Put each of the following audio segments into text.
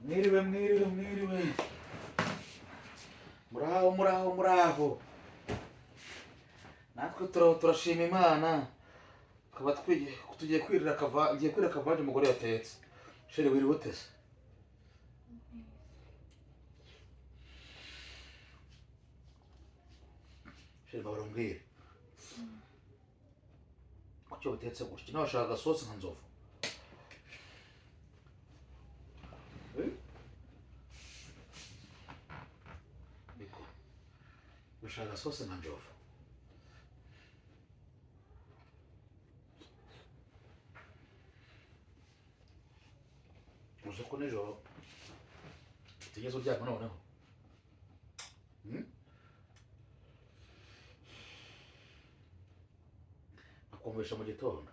Mwiriwe. Muraho. Natwe turashima Imana. Kaba tugiye kwirira akavanje umugore yatetse. Shere wiriwe utese. Shere barumbwire. Kuki watetse gutya? Nawe washaka agasosi nka nzovu. Washaka agasosi nka nzovu. Uzi ko nijoro utigeze uryama noneho? Akumvisha mu gitondo.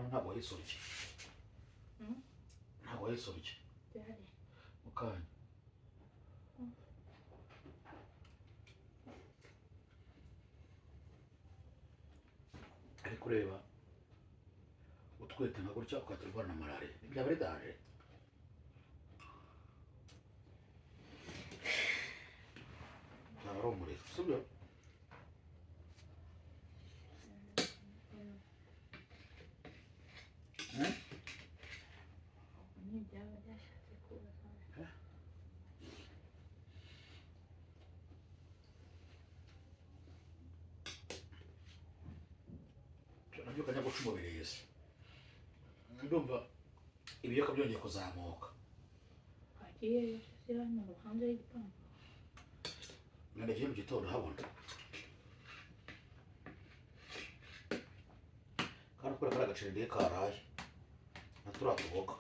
Ntabwo wayisorye. Ntabwo wayisorye. Mukanya. Ariko ureba utwete nka gutya ukaturwara na malariya. Byaba ari daje. Byaba ari umuriro, sibyo? Nabyo kajya guca umubiri yese. Ndumva ibiyoka byongeye kuzamuka. Agiye yose hano hanze y'igipangu. Nagiye mu gitondo habona. Kandi kuri kara gaceri ndiye karaye. Naturatuboka.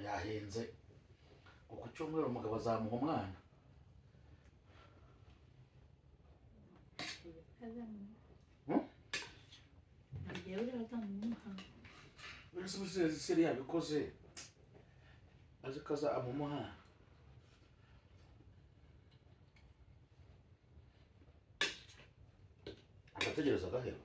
Yahenze ngo ku cyumweru umugabo azamuha umwana. Uretse seri yabikoze azi kaza amumuha agategereza agaheba.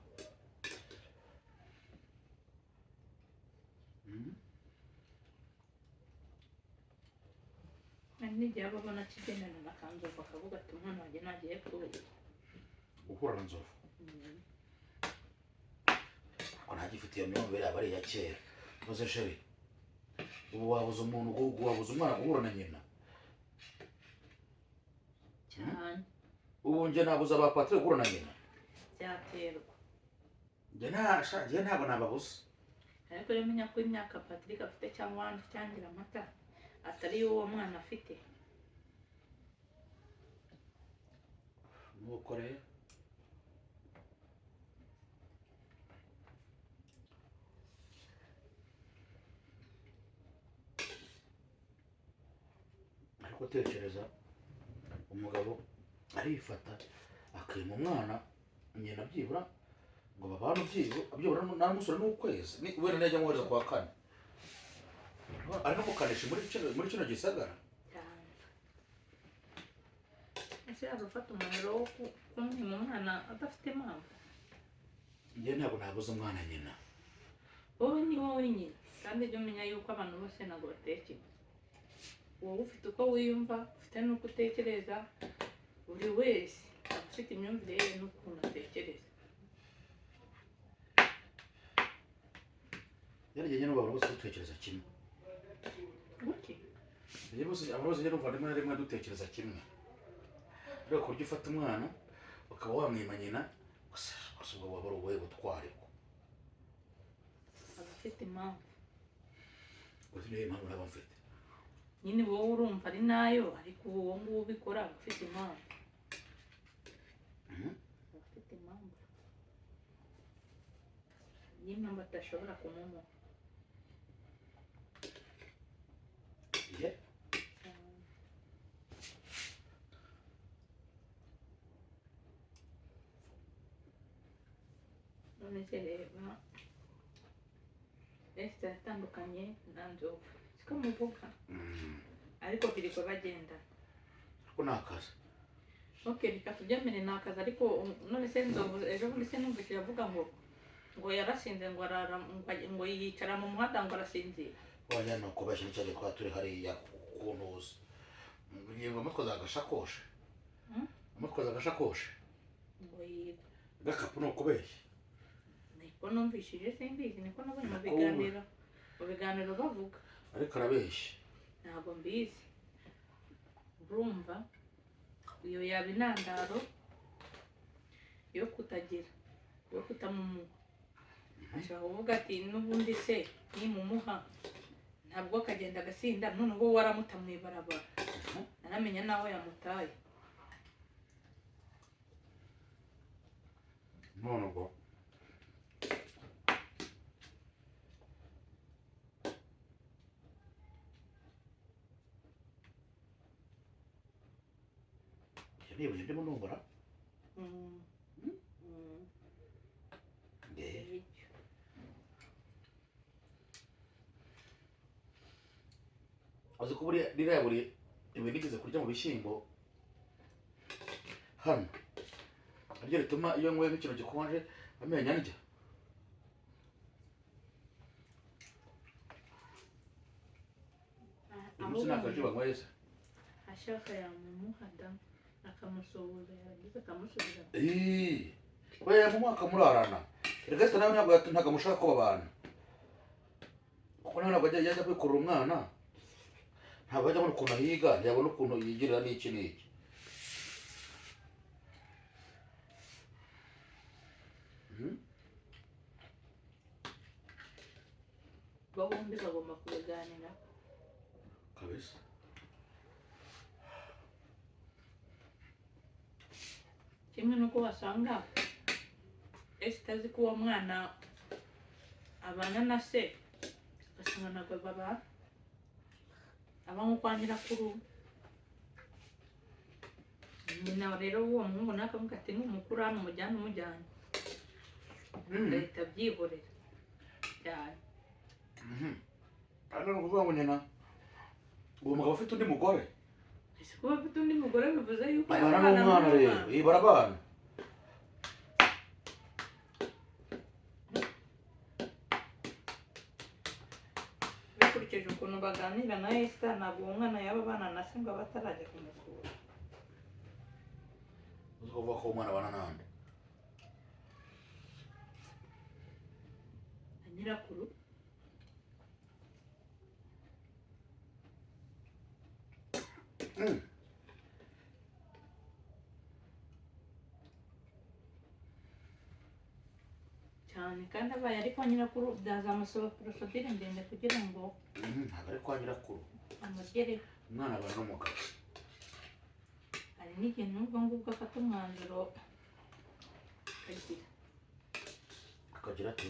n'igihe aba abona akigendana na kanzovu akavuga ati umwana wanjye nagiye guhura na nzovu ko ntagifite iyo myumvire yaba ari iya kera. Maze sheri ubu wabuze umuntu wabuze umwana guhura na nyina cyane. ubu njye nabuze aba Patrick guhura na nyina byaterwa. njye ntabwo nababuze. ariko rero menya ko imyaka Patrick afite cyangwa wandi cyangira amata atari yo uwo mwana afite. nuko rero ariko tekereza umugabo arifata akima umwana nyina byibura ngo babane byibura namusura n'ukwezi wenda najya muhereza kwa kane ari no mukanisha muri kino gisagara. ese arufata umuniro wo kumwima umwana adafite impamvu. njye ntabwo nabuze umwana nyina. wowe ni wowe nyine kandi jya umenya yuko abantu bose ntabwo batekereza. wowe ufite uko wiyumva ufite n'uko utekereza. buri wese aba afite imyumvire ye n'ukuntu atekereza. yarigeze n'ubabura bose dutekereza kimwe. Guki? abantu bose rimwe na rimwe dutekereza kimwe. rero kurya ufata umwana ukaba wamwima nyina gusa ubwo waba ari ubuhe butwari bwo. aba afite impamvu. uzi niyo mpamvu naba mfite. nyine wowe urumva ari nayo ariko uwo nguwo ubikora aba afite impamvu. aba afite impamvu. niyo mpamvu atashobora kumumuha. none se reba Esther yatandukanye na Nzovu siko muvuga ariko biriko bagenda ko nakaza. okay reka tubyemere nakaza ariko none se Nzovu ejo bundi se numvise avuga ngo yarasinze ngo arara ngo yicara mu muhanda ngo arasinzira. wajya no kubashye cyane kwa turi hariya kuntuza ngiye amutwaza agashakoshe amutwaza agashakoshe ngo yiga gakapu no kubeshya. niko numvishije simbizi niko nabonye mu biganiro bavuga ariko arabeshya. ntabwo mbizi. urumva iyo yaba intandaro yo kutagira yo kutamumuha. ashobora kuvuga ati n'ubundi se nimumuha ntabwo akagenda agasinda none wowe waramuta mu ibarabara aramenya nawe yamutaye. none ubwo nibuye ndimo numbura azi ko ririya buri ibi nigeze kurya mu bishyimbo hano aryo rituma iyo nyweye nk'ikintu gikonje amenyo andya. umunsi nakaje banyweye se ashaka yamumuha da akamusuhuza yagize akamusubiza. we yamumuha murarana reka se nawe ntabwo amushaka ko babana kuko nawe ntabwo yajya kwikurura umwana ntabwo ajya abona ukuntu ahiga ntiyabona ukuntu yigirira n'iki n'iki. bombi bagomba kubiganira kabisa. kimwe nuko wasanga Esther azi ko uwo mwana abana na se ugasanga ntabwo babana aba nko kwa nyirakuru. nyina rero uwo muhungu nawe akavuga ati n'umukuru hano umujyane agahita abyihorera cyane. hano ni ukuvuga ngo nyina uwo mugabo afite undi mugore ese kuba afite undi mugore bivuze yuko abana n'umwana rero iyi barabana bikurikije ukuntu baganira na Esther ntabwo uwo mwana yaba abana na se ngo aba atarajya kumusura. uzi kuvuga ko umwana abana n'andi na nyirakuru cyane kandi abaye ari kwa nyirakuru byazamusaba porosodire ndende kugira ngo ntabwo ari kwa nyirakuru amugereho. umwana abana n'umugabo hari n'igihe n'ubwo ngubwo afata umwanzuro akagira ati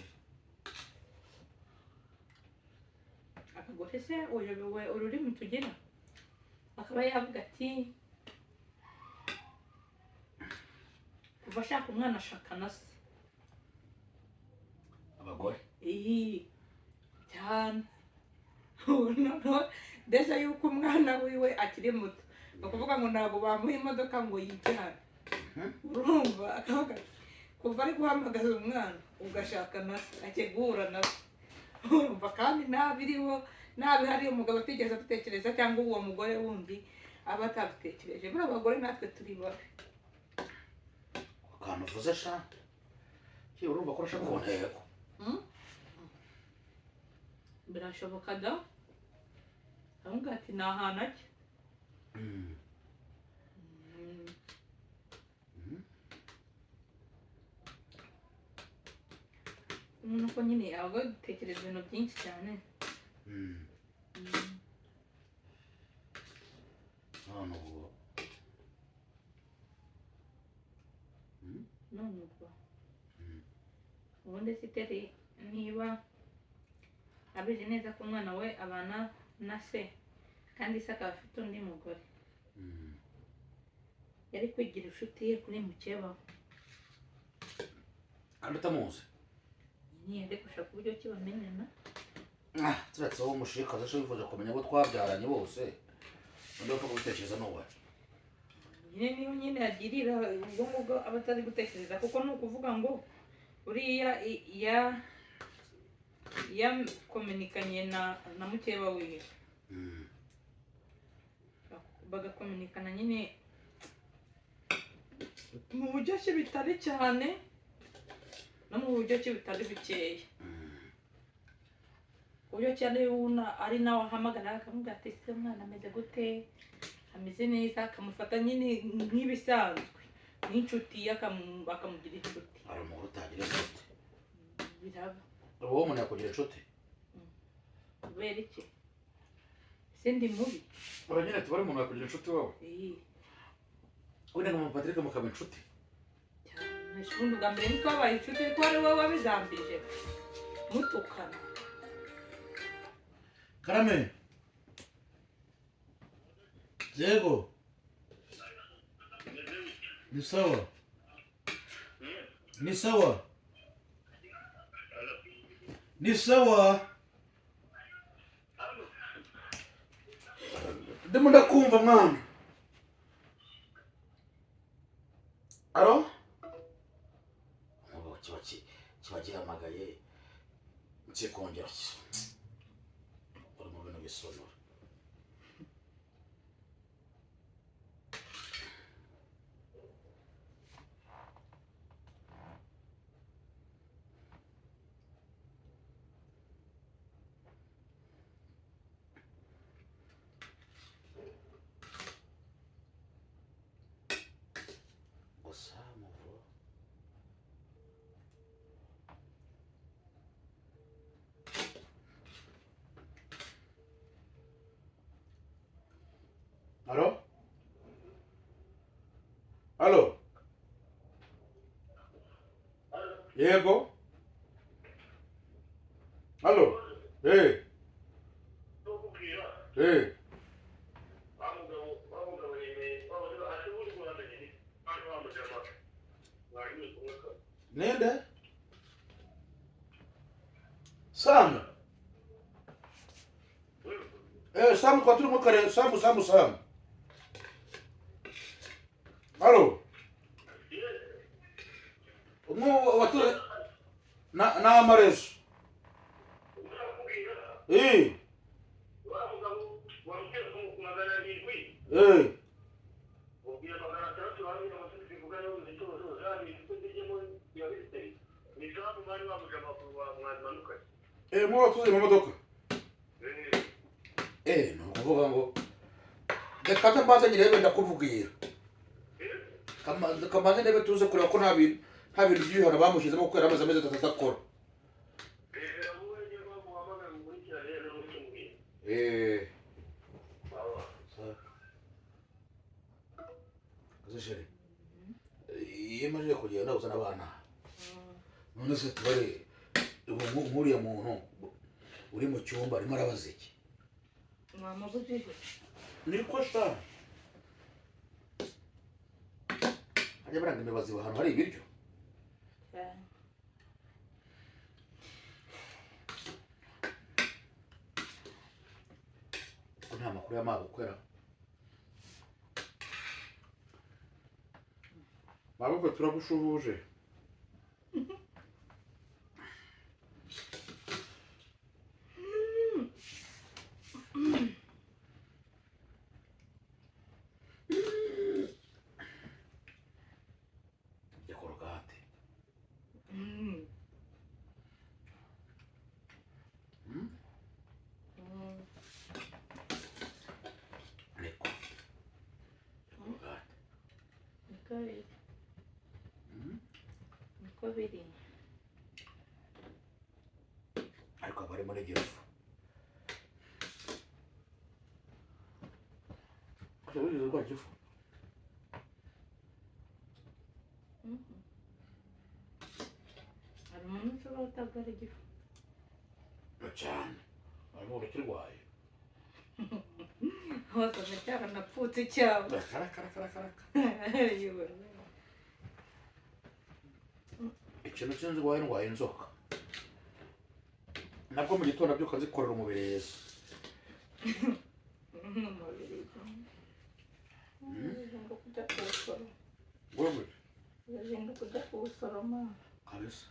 akagore se uyobewe ururimi tugira akaba yavuga ati kuva ashaka umwana ashaka na se abagore cyane ndetse yuko umwana wiwe akiri muto ni ukuvuga ngo ntabwo bamuha imodoka ngo yijyane. urumva akavuga kuva ari guhamagaza umwana ugashaka na se akegura na se urumva kandi ntabiriho ntabihari umugabo atigeze abitekereza cyangwa uwo mugore wundi aba atabitekereje. muri abagore natwe turi babi. akantu uvuze sha kiyo urumva ko urashaka ku ntego birashoboka da avuga ati ni ahantu ajya nuko nyine aba dutekereza ibintu byinshi cyane. none ubwo ubundi siteri niba abizi neza ko umwana we abana na se kandi se akaba afite undi mugore yari kwigira inshuti ye kuri mukeba kandi utamuzi yende gushaka uburyo ki bamenyana. turetse wowe umushikazi ashobora wifuza kumenya abo twabyaranye bose undi bapfa kubitekereza n'uwe nyine niyo nyine agirira ubwo ngubwo aba atari gutekereza kuko ni ukuvuga ngo uriya yakominikanye na mukeba wiwe bagakominikana nyine mu buryo ki bitari cyane no mu buryo ki bitari bikeya uburyo cyane ari nawe ahamagara akamubwira ati ese umwana ameze gute ameze neza akamufata nyine nk'ibisanzwe n'inshuti ye akamugira inshuti. hari umuntu utagira inshuti biraba wowe umuntu yakugira inshuti kubera iki ese ndi mubi uranyine tubare umuntu yakugira inshuti wowe wenda nka Patrick mukaba inshuti cyane ubundi bwa mbere niko wabaye inshuti ariko ari wowe wabizambije mutukana. Karame yego ni sawa ni sawa ni sawa ndimo ndakumva mwana. alo kiba gihamagaye kikongera uri mu bintu bisonora Gusaba alo alo yego alo nende sana Samu kwa turimo kare Samu. Halo. Umu watura na amarezo. Eh. Eh. Mwa tuze mu modoka. No kuvuga ngo reka mbanze nyirebe ndakubwira. Kamaze ndebe tuze kureba ko nta bintu by'ibihano bamushyizemo kubera amaze amezi 3 adakora. Zisheri. Yemeje kugenda uzana abana. None se tubare nkuriya muntu uri mu cyumba arimo arabaza iki? Mwamubujije. Niko sha. Ajya baranga imibazi ahantu hari ibiryo. Nta makuru y'amabukwera. Mabukwe turagushuhuje. Yakorogate. Neko. Korogate. Niko biri. Ariko bari muri gifu. Kuri rwa gifu. Hari umuntu ushobora kutagara igifu. Cyane. Arimo urikirwaye. Hose cyara napfutse cyabo. Kara. Yewe. Ikintu cyinzi ndwaye inzoka. Nabwo mu gitondo byuka zikorera umubiri Yesu. Ngo kujya kuwusoro. Wewe. Ngo kujya kuwusoroma. Kabisa.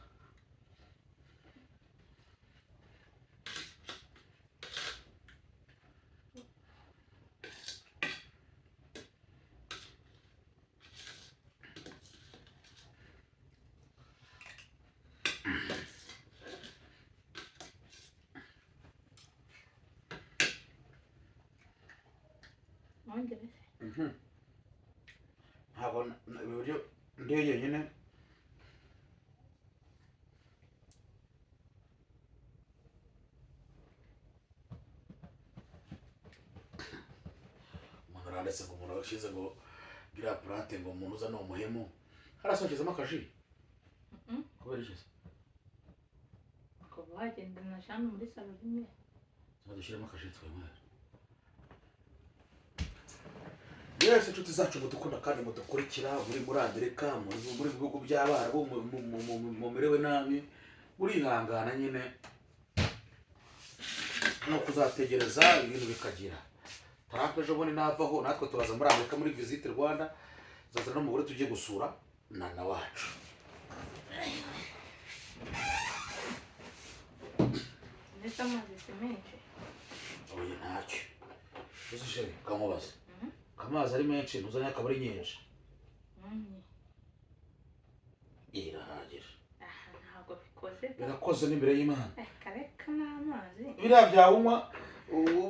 Ntabwo ibiryo ndege nyine umuntu aranditse ngo umuntu washize ngo gira plante ngo umuntu uza no muhemu harasokizamo akaji kubera iki ko bagenda na shano muri salo rimwe badushyiramo akaji twemera. Yes, inshuti zacu mudukunda kandi mudukurikira muri Amerika muri bihugu by'abarabu mu mirewe nabi murihangana nyine no kuzategereza ibintu bikagira. Trump ejo bundi navaho natwe turaza muri Amerika muri Visit Rwanda zazana n'umugore tugiye gusura nana wacu. Nesta amazi menshi. Oye ntacyo. Uzishere kamubaza. Amazi ari menshi ntuzanye akaba ari nyinshi. Irahagije. Ntabwo bikoze. Birakoze n'imbere y'Imana. Kareka n'amazi. Biriya byawunywa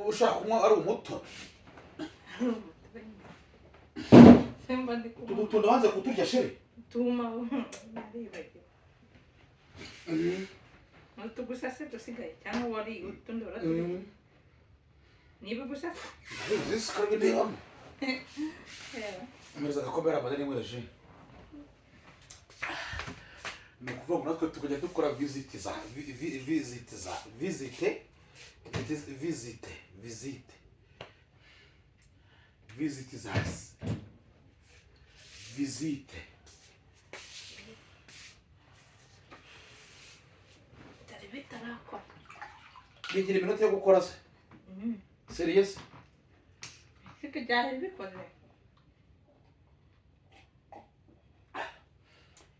ushaka kunywa ari umuto. Semba ndi kunywa. Tudutunde wanze kuturya shere. Tuma naribagiwe. Utugusase dusigaye cyangwa wari utundi uraturi. Niba gusase. This can be done. Meza gakomera abadani mwereje. Ni kuvuga natwe tukajya dukora visite za Tari bitarakora. Bigira iminota yo gukora se. serious siko byari bikoze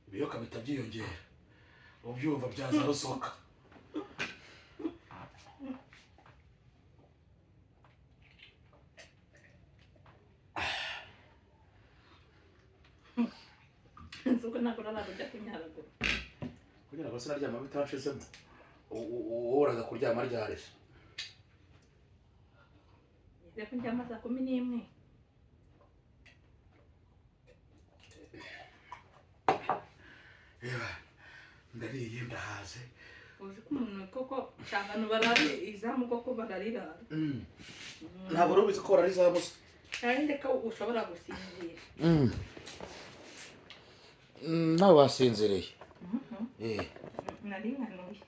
ibiyoka bitabyiyongera ubyumva byaza rusoka suko nakorana kujya kunyaragura kugira ngo sinaryama bitashizemo uhoraga kuryama ryaresha reka njyama saa 11 ndariye ndahaze uzi ko umuntu koko abantu barari izamu koko bararira ntabwo rubizi ko barari izamu se kandi reka ushobora gusinzira nawe wasinziriye nari nkanuye